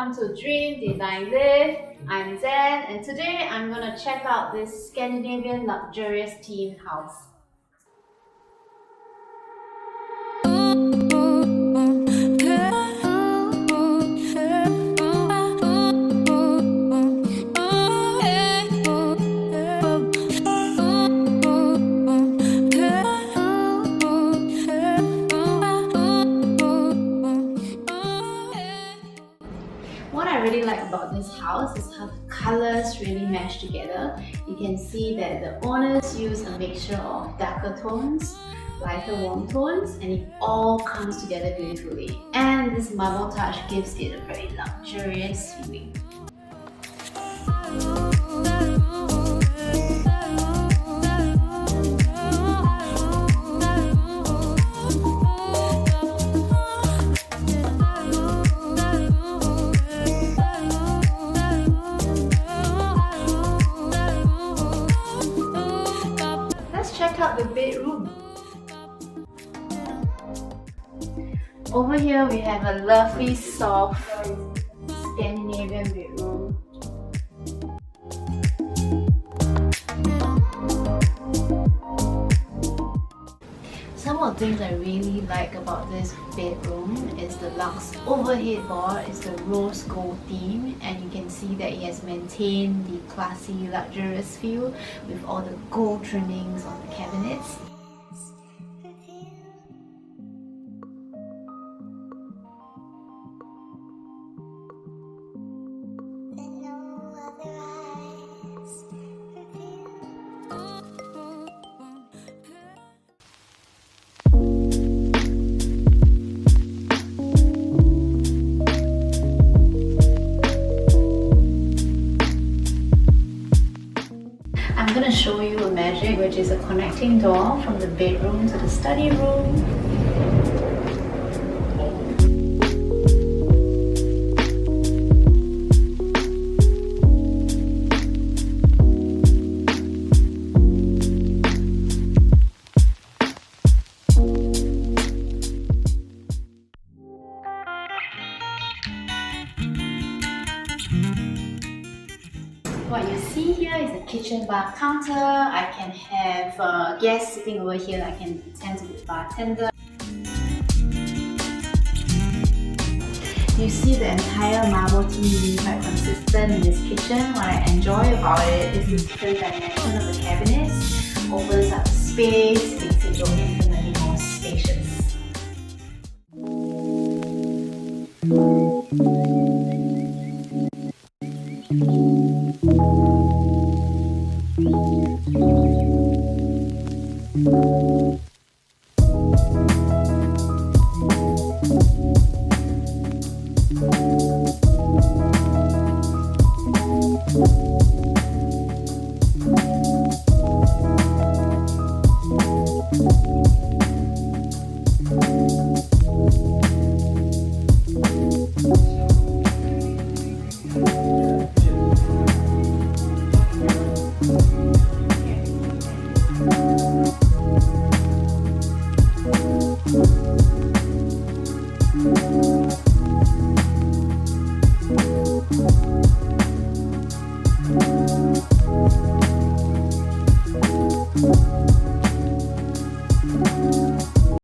welcome to Dream Design Live. I'm Zen, and today I'm gonna check out this Scandinavian luxurious themed house. What I really like about this house is how the colors really mesh together. You can see that the owners use a mixture of darker tones, lighter warm tones, and it all comes together beautifully. And this marble touch gives it a very luxurious feeling. Check out the bedroom. Over here we have a lovely soft Scandinavian bedroom. Some of the things I really like about this bedroom is the luxe overhead board, is the rose gold theme, and you can see that it has maintained the classy luxurious feel with all the gold trimmings on the cabinets. I'm going to show you a magic, which is a connecting door from the bedroom to the study room. What you see here is a kitchen bar counter. I can have guests sitting over here. I can pretend to be a bartender. You see the entire marble theme being quite consistent in this kitchen. What I enjoy about it is the different dimension of the cabinets. Opens up space, makes it look infinitely more spacious.